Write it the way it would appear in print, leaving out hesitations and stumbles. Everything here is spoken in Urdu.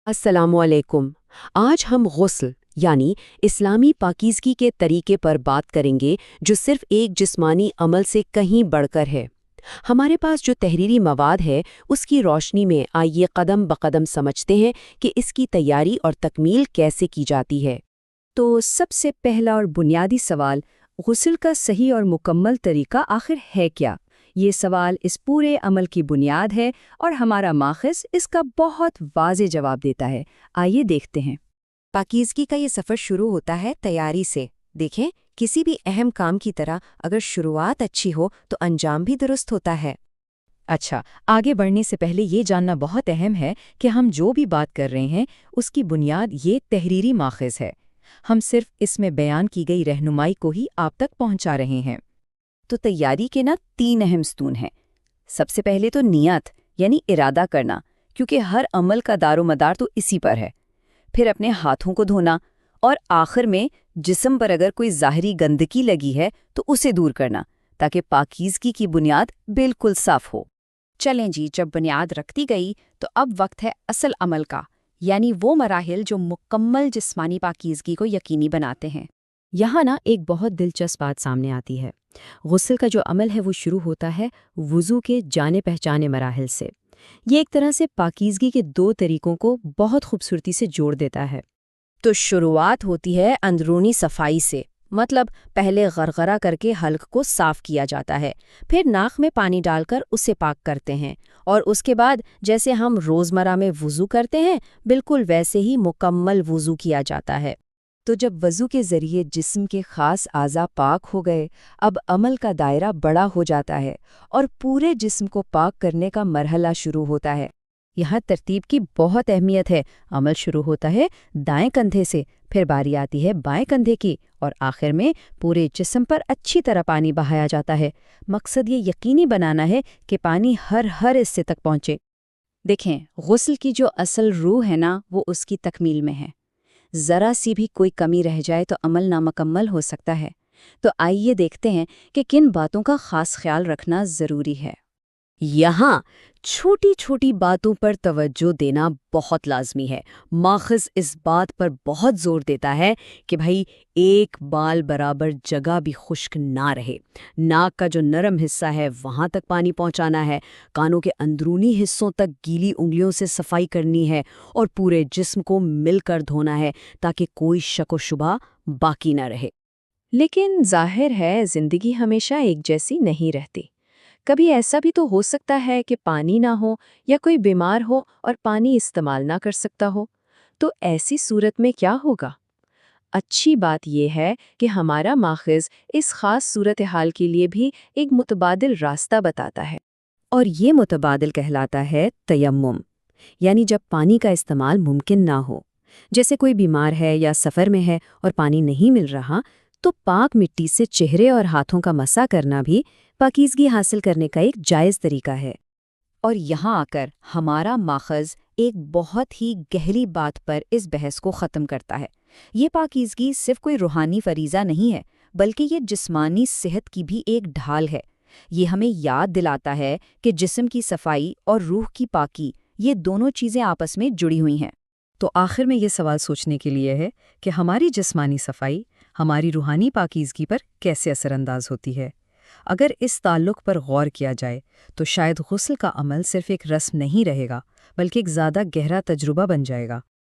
السلام علیکم۔ آج ہم غسل یعنی اسلامی پاکیزگی کے طریقے پر بات کریں گے جو صرف ایک جسمانی عمل سے کہیں بڑھ کر ہے۔ ہمارے پاس جو تحریری مواد ہے اس کی روشنی میں آئیے قدم بقدم سمجھتے ہیں کہ اس کی تیاری اور تکمیل کیسے کی جاتی ہے۔ تو سب سے پہلا اور بنیادی سوال، غسل کا صحیح اور مکمل طریقہ آخر ہے کیا؟ یہ سوال اس پورے عمل کی بنیاد ہے اور ہمارا ماخذ اس کا بہت واضح جواب دیتا ہے۔ آئیے دیکھتے ہیں۔ پاکیزگی کا یہ سفر شروع ہوتا ہے تیاری سے۔ دیکھیں، کسی بھی اہم کام کی طرح اگر شروعات اچھی ہو تو انجام بھی درست ہوتا ہے۔ اچھا، آگے بڑھنے سے پہلے یہ جاننا بہت اہم ہے کہ ہم جو بھی بات کر رہے ہیں اس کی بنیاد یہ تحریری ماخذ ہے۔ ہم صرف اس میں بیان کی گئی رہنمائی کو ہی آپ تک پہنچا رہے ہیں۔ تو تیاری کے 3 اہم ستون ہیں۔ سب سے پہلے تو نیت یعنی ارادہ کرنا، کیونکہ ہر عمل کا دار و مدار تو اسی پر ہے۔ پھر اپنے ہاتھوں کو دھونا، اور آخر میں جسم پر اگر کوئی ظاہری گندگی لگی ہے تو اسے دور کرنا تاکہ پاکیزگی کی بنیاد بالکل صاف ہو۔ چلیں جی، جب بنیاد رکھ دی گئی تو اب وقت ہے اصل عمل کا، یعنی وہ مراحل جو مکمل جسمانی پاکیزگی کو یقینی بناتے ہیں۔ یہاں ایک بہت دلچسپ بات سامنے آتی ہے۔ غسل کا جو عمل ہے وہ شروع ہوتا ہے وضو کے جانے پہچانے مراحل سے۔ یہ ایک طرح سے پاکیزگی کے 2 طریقوں کو بہت خوبصورتی سے جوڑ دیتا ہے۔ تو شروعات ہوتی ہے اندرونی صفائی سے، مطلب پہلے غرغرہ کر کے حلق کو صاف کیا جاتا ہے، پھر ناک میں پانی ڈال کر اسے پاک کرتے ہیں، اور اس کے بعد جیسے ہم روزمرہ میں وضو کرتے ہیں بالکل ویسے ہی مکمل وضو کیا جاتا ہے۔ تو جب وضو کے ذریعے جسم کے خاص اعضاء پاک ہو گئے، اب عمل کا دائرہ بڑا ہو جاتا ہے اور پورے جسم کو پاک کرنے کا مرحلہ شروع ہوتا ہے۔ یہاں ترتیب کی بہت اہمیت ہے۔ عمل شروع ہوتا ہے دائیں کندھے سے، پھر باری آتی ہے بائیں کندھے کی، اور آخر میں پورے جسم پر اچھی طرح پانی بہایا جاتا ہے۔ مقصد یہ یقینی بنانا ہے کہ پانی ہر حصے تک پہنچے۔ دیکھیں، غسل کی جو اصل روح ہے وہ اس کی تکمیل میں ہے۔ ذرا سی بھی کوئی کمی رہ جائے تو عمل نامکمل ہو سکتا ہے۔ تو آئیے دیکھتے ہیں کہ کن باتوں کا خاص خیال رکھنا ضروری ہے۔ یہاں چھوٹی چھوٹی باتوں پر توجہ دینا بہت لازمی ہے۔ ماخذ اس بات پر بہت زور دیتا ہے کہ بھائی ایک بال برابر جگہ بھی خشک نہ رہے۔ ناک کا جو نرم حصہ ہے وہاں تک پانی پہنچانا ہے، کانوں کے اندرونی حصوں تک گیلی انگلیوں سے صفائی کرنی ہے، اور پورے جسم کو مل کر دھونا ہے تاکہ کوئی شک و شبہ باقی نہ رہے۔ لیکن ظاہر ہے زندگی ہمیشہ ایک جیسی نہیں رہتی۔ کبھی ایسا بھی تو ہو سکتا ہے کہ پانی نہ ہو یا کوئی بیمار ہو اور پانی استعمال نہ کر سکتا ہو۔ تو ایسی صورت میں کیا ہوگا؟ اچھی بات یہ ہے کہ ہمارا ماخذ اس خاص صورتحال کے لیے بھی ایک متبادل راستہ بتاتا ہے، اور یہ متبادل کہلاتا ہے تیمم، یعنی جب پانی کا استعمال ممکن نہ ہو، جیسے کوئی بیمار ہے یا سفر میں ہے اور پانی نہیں مل رہا، تو پاک مٹی سے چہرے اور ہاتھوں کا مسح کرنا بھی پاکیزگی حاصل کرنے کا ایک جائز طریقہ ہے۔ اور یہاں آ کر ہمارا ماخذ ایک بہت ہی گہری بات پر اس بحث کو ختم کرتا ہے۔ یہ پاکیزگی صرف کوئی روحانی فریضہ نہیں ہے، بلکہ یہ جسمانی صحت کی بھی ایک ڈھال ہے۔ یہ ہمیں یاد دلاتا ہے کہ جسم کی صفائی اور روح کی پاکی، یہ دونوں چیزیں آپس میں جڑی ہوئی ہیں۔ تو آخر میں یہ سوال سوچنے کے لیے ہے کہ ہماری جسمانی صفائی ہماری روحانی پاکیزگی پر کیسے اثر انداز ہوتی ہے۔ اگر اس تعلق پر غور کیا جائے تو شاید غسل کا عمل صرف ایک رسم نہیں رہے گا، بلکہ ایک زیادہ گہرا تجربہ بن جائے گا۔